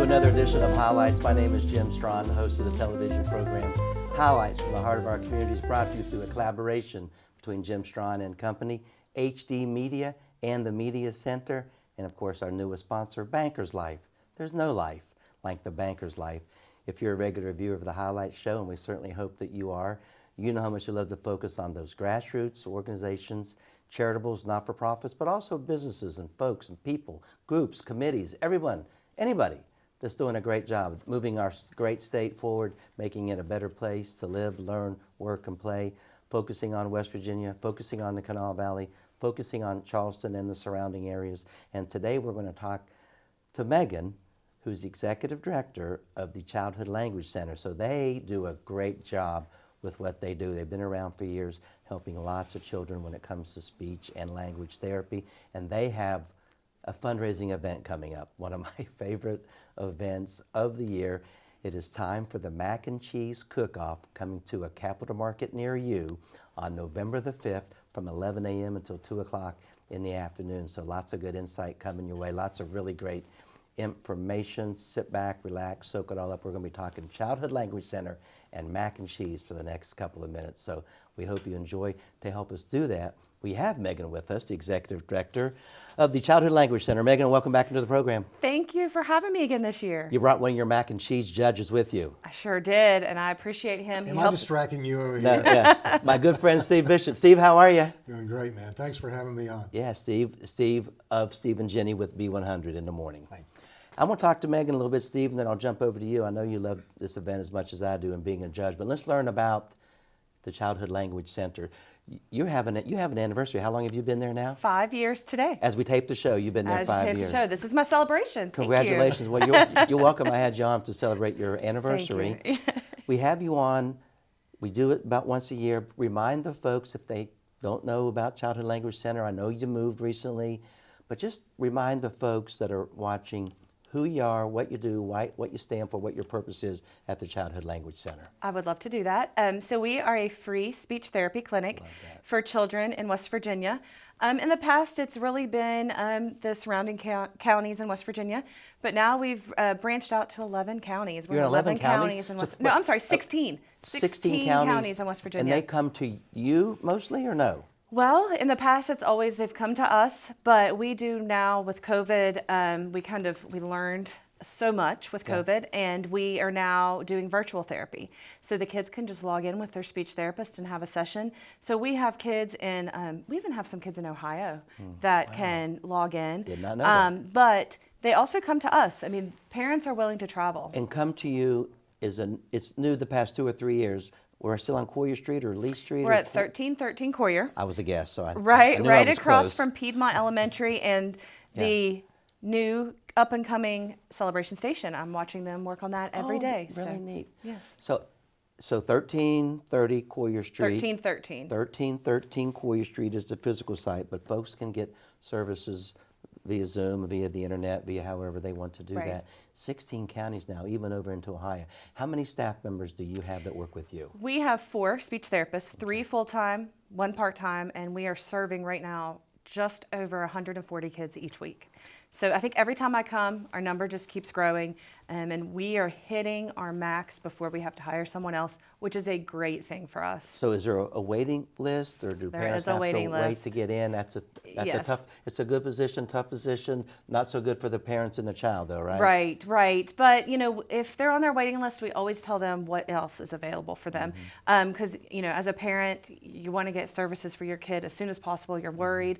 another edition of Highlights. My name is Jim Strawn, the host of the television program Highlights from the Heart of Our Communities, brought to you through a collaboration between Jim Strawn and Company, HD Media, and the Media Center, and of course our newest sponsor, Banker's Life. There's no life like the Banker's Life. If you're a regular viewer of the Highlights show, and we certainly hope that you are, you know how much you love to focus on those grassroots organizations, charitables, not-for-profits, but also businesses and folks and people, groups, committees, everyone, anybody that's doing a great job moving our great state forward, making it a better place to live, learn, work, and play, focusing on West Virginia, focusing on the Canal Valley, focusing on Charleston and the surrounding areas. And today we're going to talk to Megan, who's the Executive Director of the Childhood Language Center. So they do a great job with what they do. They've been around for years, helping lots of children when it comes to speech and language therapy. And they have a fundraising event coming up, one of my favorite events of the year. It is time for the Mac and Cheese Cook-Off, coming to a Capital Market near you on November the 5th from 11 a.m. until 2 o'clock in the afternoon. So lots of good insight coming your way, lots of really great information. Sit back, relax, soak it all up. We're going to be talking Childhood Language Center and mac and cheese for the next couple of minutes. So we hope you enjoy. To help us do that, we have Megan with us, the Executive Director of the Childhood Language Center. Megan, welcome back into the program. Thank you for having me again this year. You brought one of your mac and cheese judges with you. I sure did, and I appreciate him. Am I distracting you over here? No, yeah. My good friend Steve Bishop. Steve, how are you? Doing great, man. Thanks for having me on. Yeah, Steve of Steve and Jenny with B100 in the morning. Thank you. I'm going to talk to Megan a little bit, Steve, and then I'll jump over to you. I know you love this event as much as I do and being a judge, but let's learn about the Childhood Language Center. You have an anniversary. How long have you been there now? 5 years today. As we tape the show, you've been there 5 years. This is my celebration. Congratulations. Thank you. Well, you're welcome. I had you on to celebrate your anniversary. Thank you. We have you on. We do it about once a year. Remind the folks, if they don't know about Childhood Language Center, I know you moved recently, but just remind the folks that are watching who you are, what you do, what you stand for, what your purpose is at the Childhood Language Center. I would love to do that. So we are a free speech therapy clinic for children in West Virginia. In the past, it's really been the surrounding counties in West Virginia, but now we've branched out to 11 counties. We're in 11 counties? In West, no, I'm sorry, 16. 16 counties in West Virginia. And they come to you mostly or no? Well, in the past, they've come to us, but we do now with COVID, we learned so much with COVID, and we are now doing virtual therapy. So the kids can just log in with their speech therapist and have a session. So we have kids we even have some kids in Ohio that can log in. Did not know that. But they also come to us. I mean, parents are willing to travel. And come to you it's new the past 2 or 3 years. We're still on Coyer Street or Lee Street? We're at 1313 Coyer. I was a guess, so I knew right I was across close. from Piedmont Elementary and the new up-and-coming Celebration Station. I'm watching them work on that every day. Really neat. Yes. So 1330 Coyer Street. 1313. 1313 Coyer Street is the physical site, but folks can get services via Zoom, via the internet, via however they want to do that. 16 counties now, even over into Ohio. How many staff members do you have that work with you? We have 4 speech therapists, 3 full-time, 1 part-time, and we are serving right now just over 140 kids each week. So I think every time I come, our number just keeps growing, and we are hitting our max before we have to hire someone else, which is a great thing for us. So is there a waiting list, or do parents have to wait to get in? That's a tough. It's a good position, tough position. Not so good for the parents and the child, though, right? Right. But if they're on their waiting list, we always tell them what else is available for them. Because as a parent, you want to get services for your kid as soon as possible. You're worried,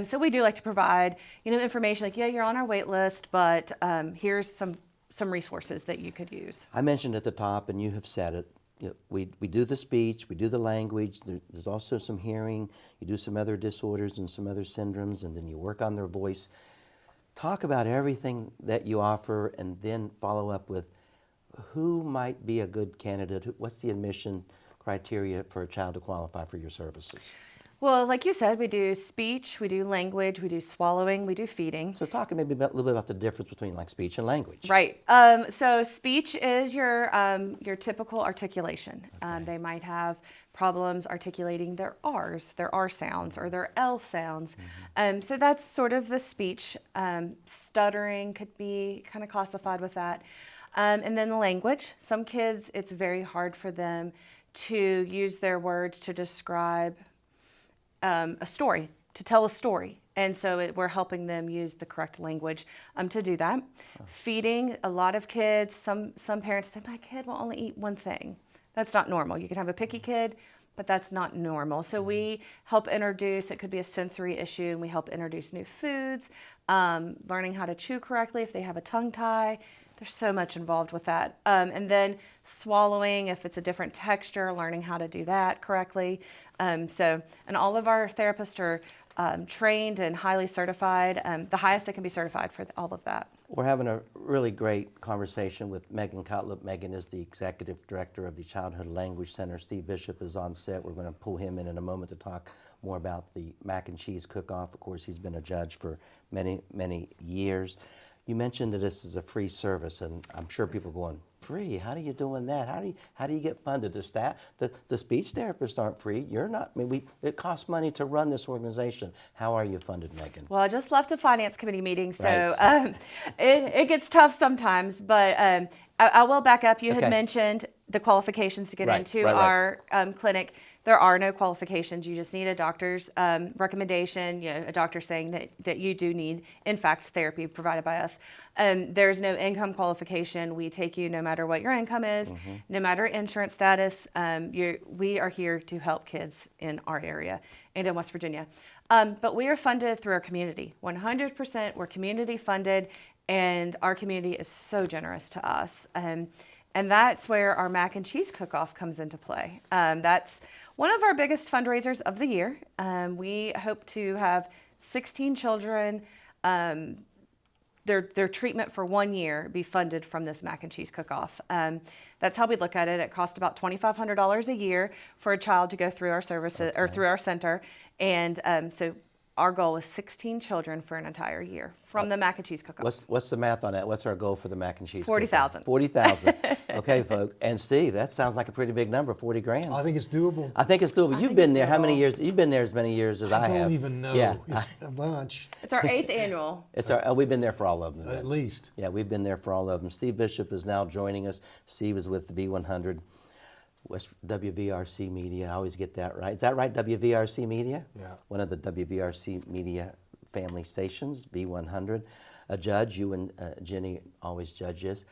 so we do like to provide information like, you're on our wait list, but here's some resources that you could use. I mentioned at the top, and you have said it. We do the speech, we do the language. There's also some hearing. You do some other disorders and some other syndromes, and then you work on their voice. Talk about everything that you offer, and then follow up with who might be a good candidate. What's the admission criteria for a child to qualify for your services? Well, like you said, we do speech, we do language, we do swallowing, we do feeding. So talk maybe about, a little bit about the difference between like speech and language. Right. So speech is your typical articulation. Okay. They might have problems articulating their R's, their R sounds, or their L sounds. So that's sort of the speech. Stuttering could be kind of classified with that. And then the language. Some kids, it's very hard for them to use their words to describe a story, to tell a story. And so we're helping them use the correct language to do that. Feeding, a lot of kids, some parents say, my kid will only eat one thing. That's not normal. You can have a picky kid, but that's not normal. So we help introduce, it could be a sensory issue, and we help introduce new foods, learning how to chew correctly if they have a tongue tie. There's so much involved with that. And then swallowing, if it's a different texture, learning how to do that correctly. And all of our therapists are trained and highly certified, the highest they can be certified for all of that. We're having a really great conversation with Megan Cutlip. Megan is the executive director of the Childhood Language Center. Steve Bishop is on set. We're going to pull him in a moment to talk more about the mac and cheese cook-off. Of course, he's been a judge for many, many years. You mentioned that this is a free service, and I'm sure people are going, free? How are you doing that? How do you get funded? The staff, the speech therapists aren't free. You're not. I mean, it costs money to run this organization. How are you funded, Megan? Well, I just left a finance committee meeting, so Right. it gets tough sometimes. But I will back up. You Okay. had mentioned the qualifications to get Right, into right. our clinic. There are no qualifications. You just need a doctor's recommendation, a doctor saying that you do need, in fact, therapy provided by us. There's no income qualification. We take you no matter what your income is, no matter insurance status. We are here to help kids in our area and in West Virginia. But we are funded through our community. 100% we're community funded, and our community is so generous to us. And that's where our mac and cheese cook-off comes into play. That's one of our biggest fundraisers of the year. We hope to have 16 children, their treatment for 1 year be funded from this mac and cheese cook-off. That's how we look at it. It costs about $2,500 a year for a child to go through our services or through our center. And so our goal is 16 children for an entire year from the mac and cheese cook-off. What's the math on that? What's our goal for the mac and cheese? 40,000. 40,000. Okay, folks. And Steve, that sounds like a pretty big number. 40 grand. I think it's doable. I think it's doable. You've been there how many years? You've been there as many years as I have. I don't even know. Yeah. It's a bunch, It's our 8th annual. We've been there for all of them. at least. Yeah, we've been there for all of them. Steve Bishop is now joining us. Steve is with V100, WVRC Media. I always get that right. Is that right, WVRC Media? Yeah. One of the WVRC Media family stations, V100. A judge, you and Jenny always judge this.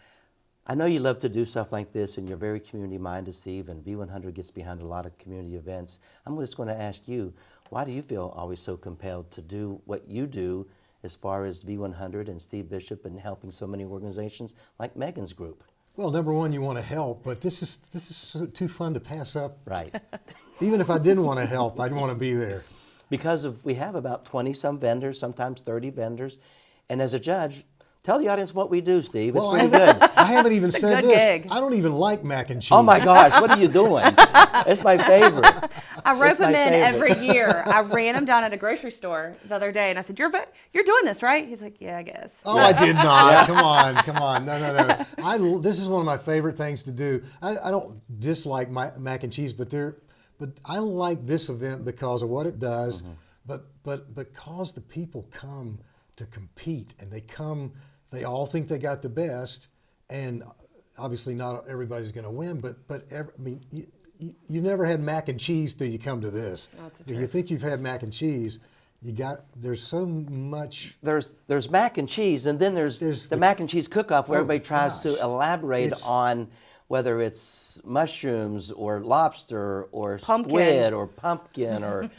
I know you love to do stuff like this, and you're very community-minded, Steve, and V100 gets behind a lot of community events. I'm just going to ask you, why do you feel always so compelled to do what you do as far as V100 and Steve Bishop and helping so many organizations like Megan's group? Well, number one, you want to help, but this is so too fun to pass up. Right. Even if I didn't want to help, I'd want to be there. Because we have about 20-some vendors, sometimes 30 vendors, and as a judge, tell the audience what we do, Steve. It's pretty good. I haven't even said good this. gig. I don't even like mac and cheese. Oh my gosh, what are you doing? It's my favorite. I rope It's my him in favorite. every year. I ran him down at a grocery store the other day, and I said, "You're doing this, right?" He's like, "Yeah, I guess." Oh, I did not. Come on. No. This is one of my favorite things to do. I don't dislike mac and cheese, but I like this event because of what it does, but because the people come to compete, and they all think they got the best, and obviously not everybody's going to win, you never had mac and cheese till you come to this. That's Do you think you've had mac and cheese? There's so much. There's mac and cheese, and then there's the mac and cheese cook-off where everybody tries to elaborate on whether it's mushrooms or lobster or squid or pumpkin or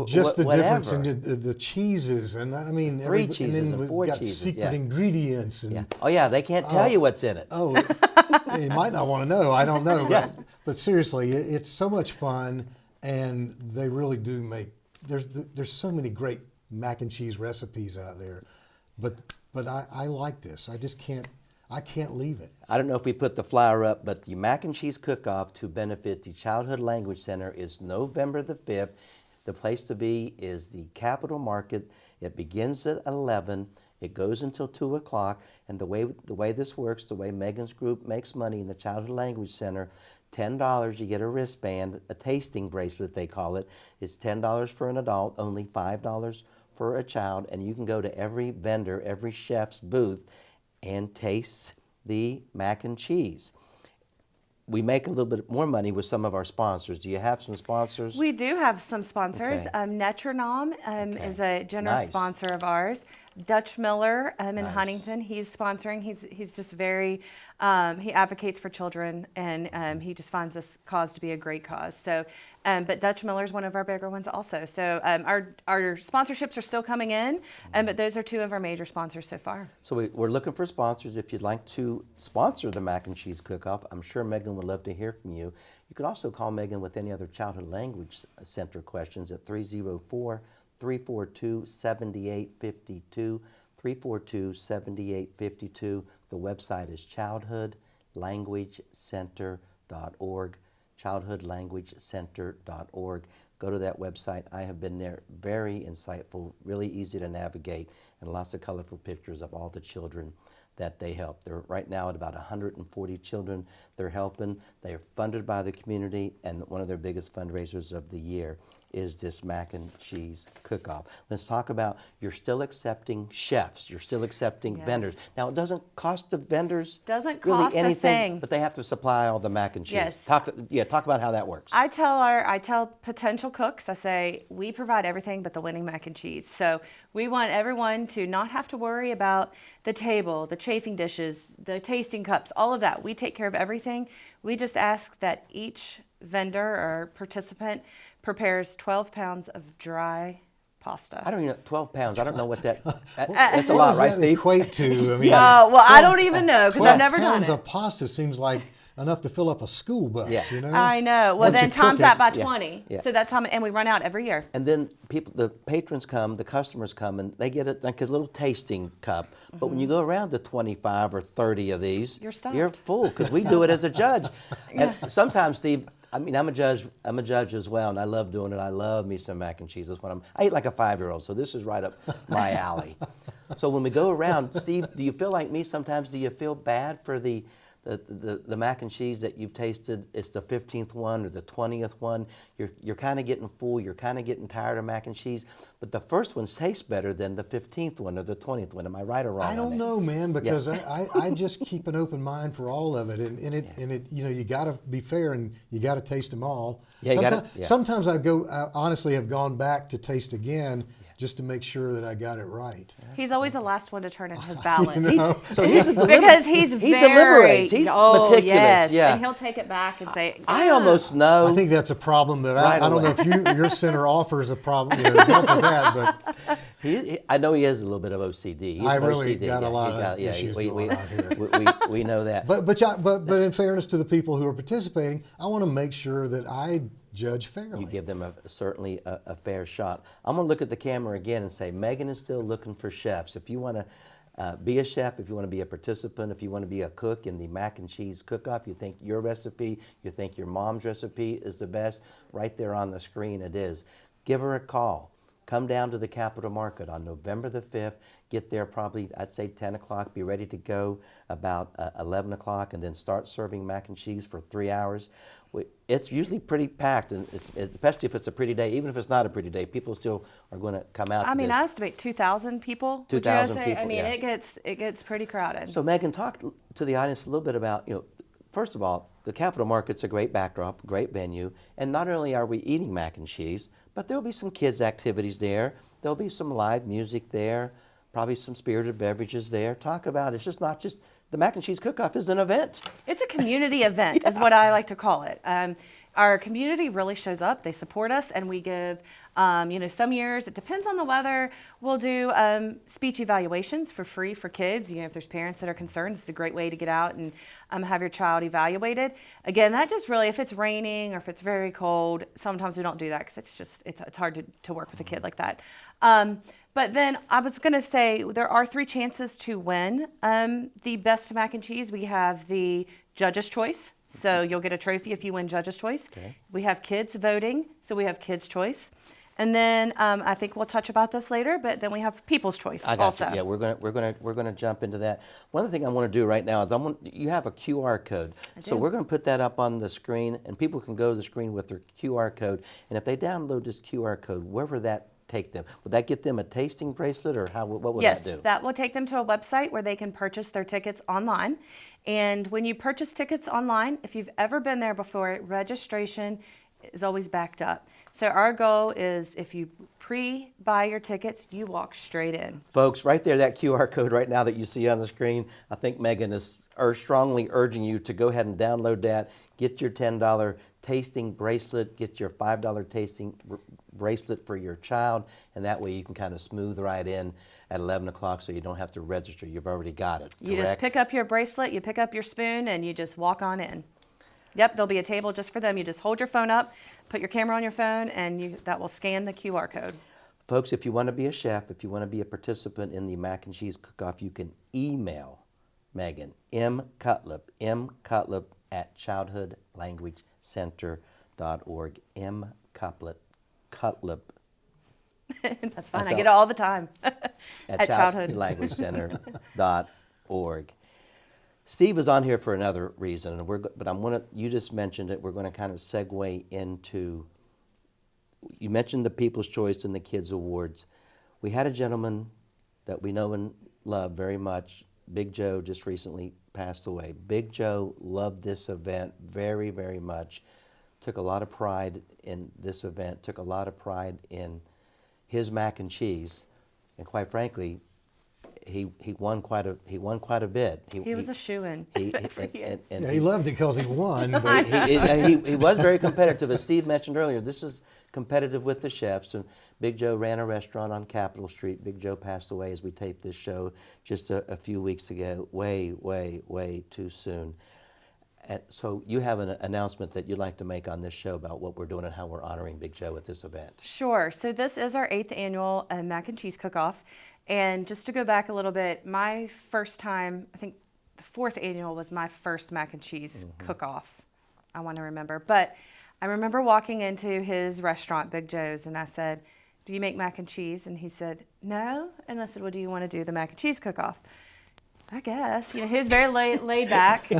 just the whatever. difference in the cheeses, and I mean, Three cheeses and then and we've four got cheeses, secret ingredients, and Yeah. Oh yeah, they can't tell you what's in it. oh, you might not want to know. I don't know, but seriously, it's so much fun, and they really do make. There's so many great mac and cheese recipes out there, but I like this. I can't leave it. I don't know if we put the flyer up, but the Mac and Cheese Cook-Off to benefit the Childhood Language Center is November the 5th. The place to be is the Capitol Market. It begins at 11. It goes until 2 o'clock. And the way this works, the way Megan's group makes money in the Childhood Language Center, $10, you get a wristband, a tasting bracelet they call it. It's $10 for an adult, only $5 for a child. And you can go to every vendor, every chef's booth and taste the mac and cheese. We make a little bit more money with some of our sponsors. Do you have some sponsors? We do have some sponsors. Okay. Netronom is a generous Nice. sponsor of ours. Dutch Miller in Nice. Huntington, he's sponsoring. He's just very, he advocates for children, and he just finds this cause to be a great cause. So, but Dutch Miller is one of our bigger ones also. So our sponsorships are still coming in, but those are two of our major sponsors so far. So we're looking for sponsors. If you'd like to sponsor the Mac and Cheese Cook-Off, I'm sure Megan would love to hear from you. You can also call Megan with any other Childhood Language Center questions at 304-342-7852, 342-7852. The website is childhoodlanguagecenter.org, childhoodlanguagecenter.org. Go to that website. I have been there. Very insightful, really easy to navigate, and lots of colorful pictures of all the children that they help. They're right now at about 140 children they're helping. They are funded by the community, and one of their biggest fundraisers of the year is this Mac and Cheese Cook-Off. Let's talk about, you're still accepting chefs, you're still accepting Yes. vendors. Now, it doesn't cost the vendors Doesn't really cost a anything, thing. but they have to supply all the mac and cheese. Yes. Talk about how that works. I tell potential cooks, I say, we provide everything but the winning mac and cheese. So we want everyone to not have to worry about the table, the chafing dishes, the tasting cups, all of that. We take care of everything. We just ask that each vendor or participant prepares 12 pounds of dry pasta. I don't even know, 12 pounds, I don't know what that's a lot, What right, does that Steve? equate to? I mean, Well, I don't even know because I've never done pounds it. of pasta seems like enough to fill up a school bus. Yeah. You know. I know. Well, Once then you cook times it- that by Yeah. 20. Yeah. So that's how, and we run out every year. And then the patrons come, the customers come, and they get like a little tasting cup. But when you go around to 25 or 30 of these, You're stuffed. you're full because we do it as a judge. And sometimes, Steve, I mean, I'm a judge as well, and I love doing it. I love me some mac and cheese. That's what I eat like a 5-year-old, so this is right up my alley. So when we go around, Steve, do you feel like me sometimes? Do you feel bad for the mac and cheese that you've tasted? It's the 15th one or the 20th one. You're kind of getting full. You're kind of getting tired of mac and cheese. But the first one tastes better than the 15th one or the 20th one. Am I right or wrong? I don't on that? know, man, because I just keep an open mind for all of it, and it you know, you got to be fair and you got to taste them all. Yeah, you gotta- yeah. Sometimes I honestly have gone back to taste again just to make sure that I got it right. He's always the last one to turn in his ballot. So he's Because he's he very, deliberates. He's meticulous. Yes. Yeah. And he'll take it back and say, I almost know. I think that's a problem that Right I don't know away. if your center offers a problem, you know, help with that, but I know he has a little bit of OCD. He's I an really OCD. got a lot he of yeah, issues we, going on here. we know that. But in fairness to the people who are participating, I want to make sure that I judge fairly. You give them certainly a fair shot. I'm going to look at the camera again and say, Megan is still looking for chefs. If you want to be a chef, if you want to be a participant, if you want to be a cook in the mac and cheese cook-off, you think your recipe, you think your mom's recipe is the best, right there on the screen it is. Give her a call. Come down to the Capitol Market on November the 5th. Get there probably, I'd say 10 o'clock. Be ready to go about 11 o'clock and then start serving mac and cheese for 3 hours. It's usually pretty packed, and especially if it's a pretty day. Even if it's not a pretty day, people still are going to come out I to mean, this. I estimate 2,000 people. 2,000 would you say? people, I mean, yeah. it gets pretty crowded. So Megan, talk to the audience a little bit about, first of all, the Capitol Market's a great backdrop, great venue, and not only are we eating mac and cheese, but there'll be some kids' activities there. There'll be some live music there, probably some spirited beverages there. Talk about it's just not just the mac and cheese cook-off is an event. It's a community event, is what I like to call it. Our community really shows up. They support us, and we give, some years, it depends on the weather, we'll do speech evaluations for free for kids. If there's parents that are concerned, it's a great way to get out and have your child evaluated. Again, that just really, if it's raining or if it's very cold, sometimes we don't do that because it's hard to work with a kid like that. But then I was going to say there are 3 chances to win the best mac and cheese. We have the Judge's Choice. So you'll get a trophy if you win Judge's Choice. Okay. We have kids voting, so we have Kids' Choice. And then I think we'll touch about this later, but then we have People's Choice I got also. you. Yeah, we're gonna jump into that. One thing I want to do right now is you have a QR code, so do. we're gonna put that up on the screen, and people can go to the screen with their QR code, and if they download this QR code, where would that take them? Would that get them a tasting bracelet, or what would Yes, that do? that will take them to a website where they can purchase their tickets online. And when you purchase tickets online, if you've ever been there before, registration is always backed up. So our goal is if you pre-buy your tickets, you walk straight in. Folks, right there, that QR code right now that you see on the screen, I think Megan is strongly urging you to go ahead and download that, get your $10 tasting bracelet, get your $5 tasting bracelet for your child, and that way you can kind of smooth right in at 11 o'clock so you don't have to register. You've already got it, You correct? just pick up your bracelet, you pick up your spoon, and you just walk on in. Yep, there'll be a table just for them. You just hold your phone up, put your camera on your phone, and that will scan the QR code. Folks, if you want to be a chef, if you want to be a participant in the mac and cheese cook-off, you can email Megan, mcutlip at childhoodlanguagecenter.org, mcutlip. That's fine. I get it all the time. at childhood. childhoodlanguagecenter.org. Steve is on here for another reason, you just mentioned it. We're going to kind of segue into, you mentioned the People's Choice and the Kids Awards. We had a gentleman that we know and love very much, Big Joe, just recently passed away. Big Joe loved this event very, very much. Took a lot of pride in this event, took a lot of pride in his mac and cheese, and quite frankly, he won quite a bit. He was a shoo-in. He loved it because he won. But he was very competitive. As Steve mentioned earlier, this is competitive with the chefs. And Big Joe ran a restaurant on Capitol Street. Big Joe passed away as we taped this show just a few weeks ago. Way, way, way too soon. And so you have an announcement that you'd like to make on this show about what we're doing and how we're honoring Big Joe at this event. Sure. So this is our 8th annual mac and cheese cook-off. And just to go back a little bit, my first time, I think the 4th annual was my first mac and cheese cook-off, I want to remember. But I remember walking into his restaurant, Big Joe's, and I said, "Do you make mac and cheese?" And he said, "No." And I said, "Well, do you want to do the mac and cheese cook-off?" I guess. He was very laid back.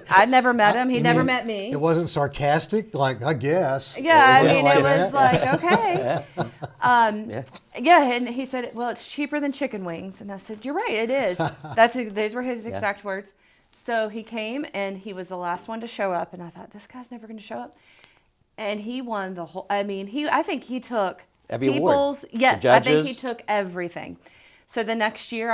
I'd never met him. He'd never met me. It wasn't sarcastic, like, I guess. Yeah, It was like, okay. Yeah. Yeah, and he said, "Well, it's cheaper than chicken wings." And I said, "You're right, it is." Those were his exact words. So he came, and he was the last one to show up. And I thought, this guy's never going to show up. And he won the whole, I think he took Every award. Yes, The I think he judges. took everything. So the next year,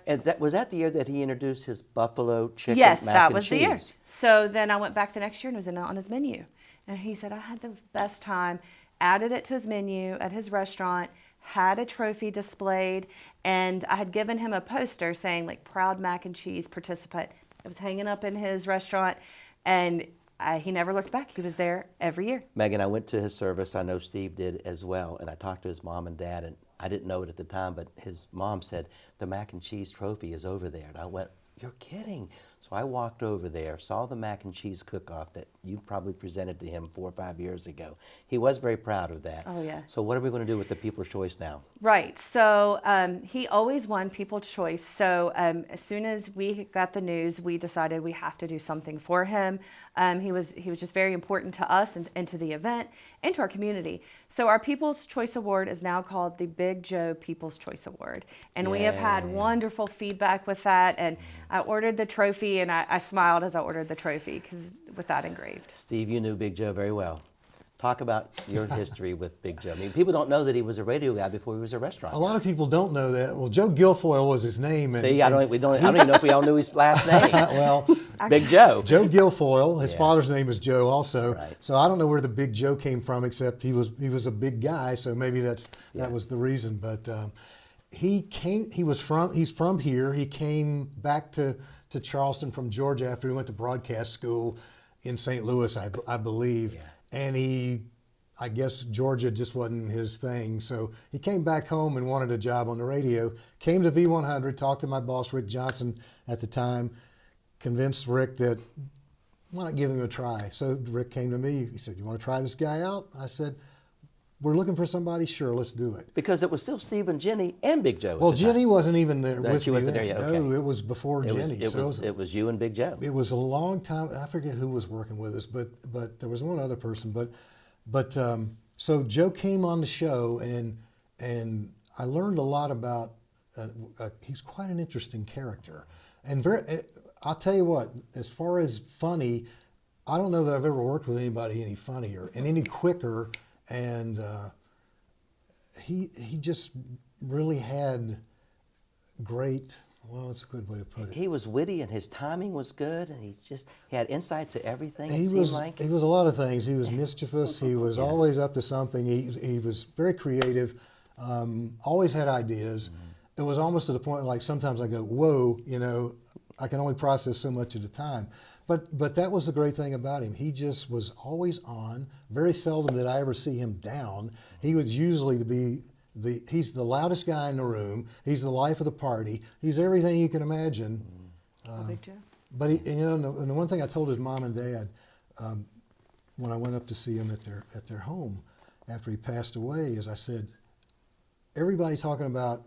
And was that the year that he introduced his buffalo chicken yes, mac that and was cheese? the year. So then I went back the next year and it was on his menu. And he said, "I had the best time," added it to his menu at his restaurant, had a trophy displayed, and I had given him a poster saying, like, "Proud mac and cheese participant." It was hanging up in his restaurant, and he never looked back. He was there every year. Megan, I went to his service. I know Steve did as well. And I talked to his mom and dad, and I didn't know it at the time, but his mom said, "The mac and cheese trophy is over there." And I went, "You're kidding." So I walked over there, saw the mac and cheese cook-off that you probably presented to him 4 or 5 years ago. He was very proud of that. Oh, yeah. So what are we going to do with the People's Choice now? Right. So he always won People's Choice. So as soon as we got the news, we decided we have to do something for him. He was just very important to us and to the event and to our community. So our People's Choice Award is now called the Big Joe People's Choice Award. And we have had Yay. wonderful feedback with that. And I ordered the trophy, and I smiled as I ordered the trophy with that engraved. Steve, you knew Big Joe very well. Talk about your history with Big Joe. I mean, people don't know that he was a radio guy before he was a restaurant A lot of people don't know that. Well, Joe Guilfoyle was his name. And, See, I don't even know if we all knew his last name. well, Big Joe. Joe Guilfoyle, his Yeah. father's name is Joe also. Right. So I don't know where the Big Joe came from, except he was a big guy, so maybe that was the reason. But he's from here. He came back to Charleston from Georgia after he went to broadcast school in St. Louis, I believe. Yeah. And I guess Georgia just wasn't his thing. So he came back home and wanted a job on the radio. Came to V100, talked to my boss, Rick Johnson, at the time, convinced Rick that, why not give him a try? So Rick came to me. He said, "You want to try this guy out?" I said, we're looking for somebody, sure, let's do it. Because it was still Steve and Jenny and Big Joe. Well, at the time. Jenny wasn't even there with She me wasn't then. there yet, okay. No, it was before Jenny. It was you and Big Joe. It was a long time. I forget who was working with us, but there was one other person. But so Joe came on the show, and I learned a lot about. He's quite an interesting character, and I'll tell you what. As far as funny, I don't know that I've ever worked with anybody any funnier and any quicker, and he just really had great. Well, it's a good way to put it. He was witty and his timing was good, and he had insight to everything. He was a lot of things. He was mischievous. He was always up to something. He was very creative. Always had ideas. It was almost to the point like sometimes I go, whoa, I can only process so much at a time. But that was the great thing about him. He just was always on. Very seldom did I ever see him down. He would usually he's the loudest guy in the room. He's the life of the party. He's everything you can imagine. Big Joe. But and the one thing I told his mom and dad when I went up to see him at their home after he passed away is I said, everybody's talking about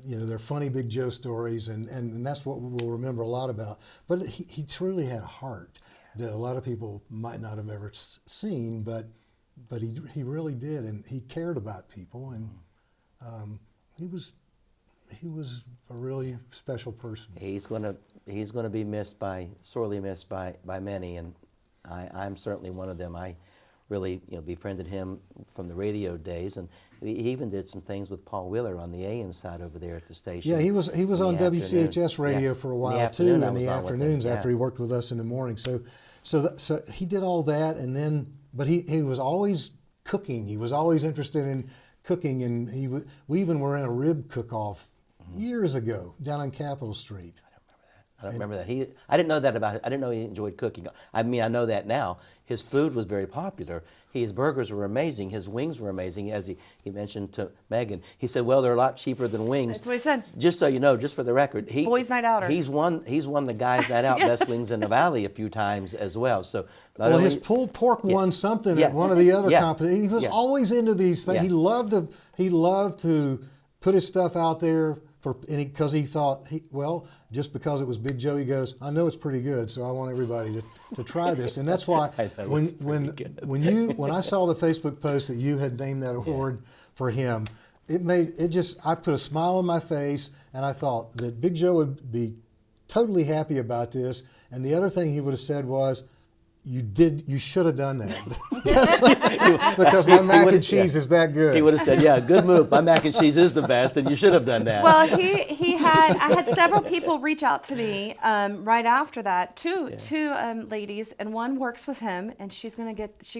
their funny Big Joe stories, and that's what we'll remember a lot about. But he truly had a heart that a lot of people might not have ever seen, but he really did, and he cared about people, and he was a really special person. He's gonna be sorely missed by many, and I'm certainly one of them. I really befriended him from the radio days, and he even did some things with Paul Wheeler on the AM side over there at the station. Yeah, he was on WCHS radio for a while too in the afternoons after he worked with us in the morning. So he did all that, and then but he was always cooking. He was always interested in cooking, and we even were in a rib cook-off years ago down on Capitol Street. I don't remember that. I didn't know that about him. I didn't know he enjoyed cooking. I mean, I know that now. His food was very popular. His burgers were amazing. His wings were amazing. As he mentioned to Megan, he said, "Well, they're a lot cheaper than wings." That's what he said. Just so you know, just for the record, Boys' Night Outer. He's won the Guys' Night Out Yes. Best Wings in the Valley a few times as well. So His pulled pork won something at one of the other competitions. He was always into these things. Yeah. He loved to put his stuff out there because he thought just because it was Big Joe, he goes, I know it's pretty good, so I want everybody to try this. And that's why when I saw the Facebook post that you had named that award for him, I put a smile on my face, and I thought that Big Joe would be totally happy about this. And the other thing he would have said was, you should have done that. Because my mac and cheese is that good. He would have said, yeah, good move. My mac and cheese is the best, and you should have done that. Well, I had several people reach out to me right after that. Two ladies, and one works with him, and she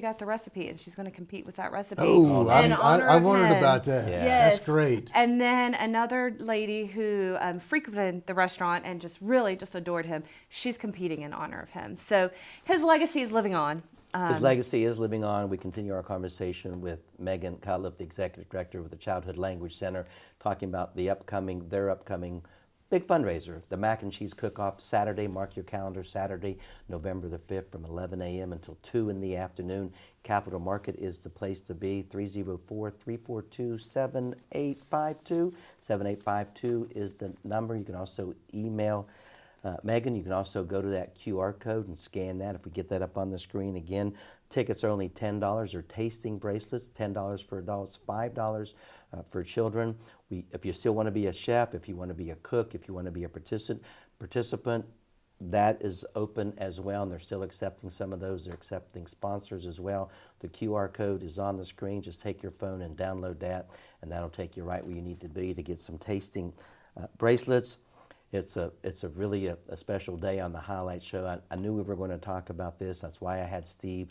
got the recipe, and she's going to compete with that recipe. Oh, I wondered him. about that. Yeah. Yes. That's great. And then another lady who frequented the restaurant and just really just adored him. She's competing in honor of him. So his legacy is living on. His legacy is living on. We continue our conversation with Megan Cutlip, the Executive Director with the Childhood Language Center, talking about their upcoming big fundraiser, the Mac and Cheese Cook-Off, Saturday. Mark your calendar, Saturday, November the 5th from 11 a.m. until 2 in the afternoon. Capitol Market is the place to be, 304-342-7852. 7852 is the number. You can also email Megan. You can also go to that QR code and scan that. If we get that up on the screen again, tickets are only $10. Or tasting bracelets, $10 for adults, $5 for children. If you still want to be a chef, if you want to be a cook, if you want to be a participant, that is open as well, and they're still accepting some of those. They're accepting sponsors as well. The QR code is on the screen. Just take your phone and download that, and that'll take you right where you need to be to get some tasting bracelets. It's really a special day on the highlight show. I knew we were going to talk about this. That's why I had Steve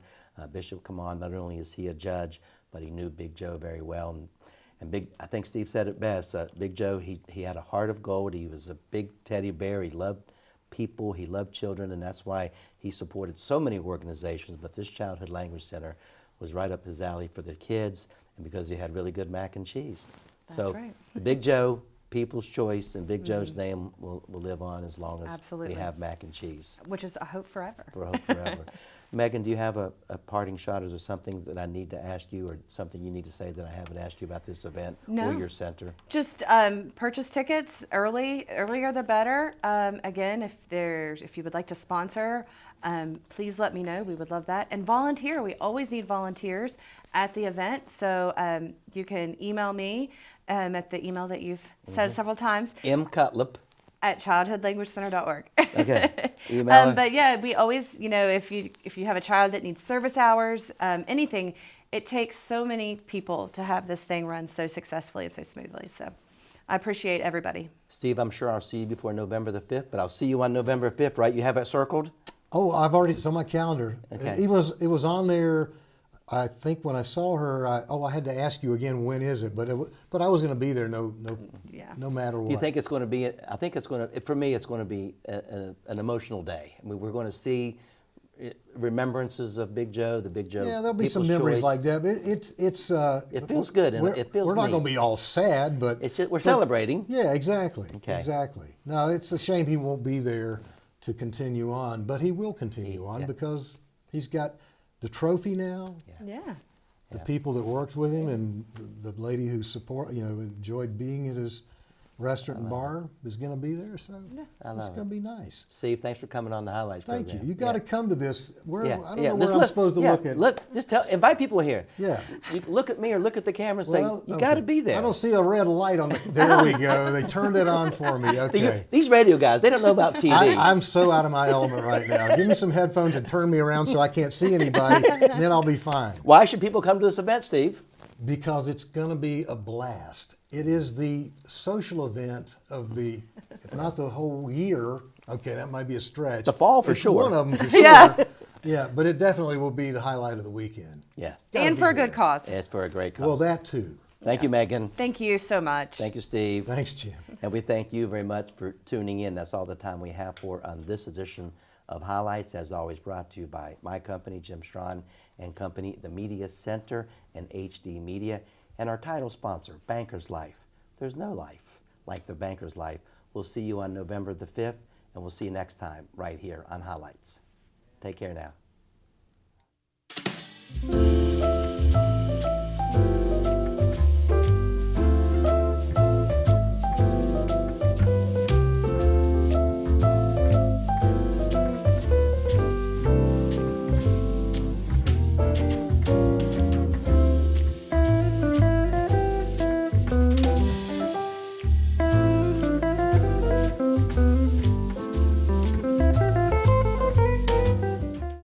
Bishop come on. Not only is he a judge, but he knew Big Joe very well. And I think Steve said it best. Big Joe, he had a heart of gold. He was a big teddy bear. He loved people. He loved children, and that's why he supported so many organizations. But this Childhood Language Center was right up his alley for the kids, and because he had really good mac and cheese. That's right. Big Joe, people's choice, and Big Joe's name will live on as long as Absolutely. we have mac and cheese. Which is a hope forever. For hope forever. Megan, do you have a parting shot? Is there something that I need to ask you or something you need to say that I haven't asked you about this event No. or your center? Just purchase tickets earlier the better. Again, if you would like to sponsor, please let me know. We would love that. And volunteer. We always need volunteers at the event. So you can email me at the email that you've said several times. MCUTLIP. At childhoodlanguagecenter.org. Okay. Email her. But yeah, we always, if you have a child that needs service hours, anything, it takes so many people to have this thing run so successfully and so smoothly. So I appreciate everybody. Steve, I'm sure I'll see you before November the 5th, but I'll see you on November 5th, right? You have it circled? Oh, it's on my calendar. Okay. It was on there. I think when I saw her, I had to ask you again, when is it? But I was going to be there, no matter what. You think it's going to be? I think it's going to. For me, it's going to be an emotional day. I mean, we're going to see remembrances of Big Joe, the Big Joe. Yeah, there'll be some People's memories Choice. like that. But It feels good, and it feels. We're not neat. going to be all sad, but It's just, we're celebrating. Yeah, exactly. Okay. Exactly. No, it's a shame he won't be there to continue on, but he will continue on because he's got the trophy now. Yeah. The people that worked with him and the lady who enjoyed being at his restaurant and bar is going to be there. So it's going to be nice. Steve, thanks for coming on the Highlights Thank program. you. You got to come to this. Yeah. I don't know This where I'm look- supposed to yeah, look at. Look, just invite people here. Yeah. You can look at me or look at the camera and say, Well, you okay. got to be there. I don't see a red light on the. There we go. They turned it on for me. See, Okay. these radio guys, they don't know about TV. I'm so out of my element right now. Give me some headphones and turn me around so I can't see anybody, and then I'll be fine. Why should people come to this event, Steve? Because it's going to be a blast. It is the social event of if not the whole year. Okay, that might be a stretch. The fall for It's sure. one of them for sure. Yeah. Yeah, but it definitely will be the highlight of the weekend. Yeah. Gotta And be for a there. good cause. It's for a great cause. Well, that too. Thank you, Megan. Thank you so much. Thank you, Steve. Thanks, Jim. And we thank you very much for tuning in. That's all the time we have for on this edition of Highlights, as always brought to you by my company, Jim Strawn and Company, the Media Center and HD Media, and our title sponsor, Banker's Life. There's no life like the Banker's Life. We'll see you on November the 5th, and we'll see you next time right here on Highlights. Take care now.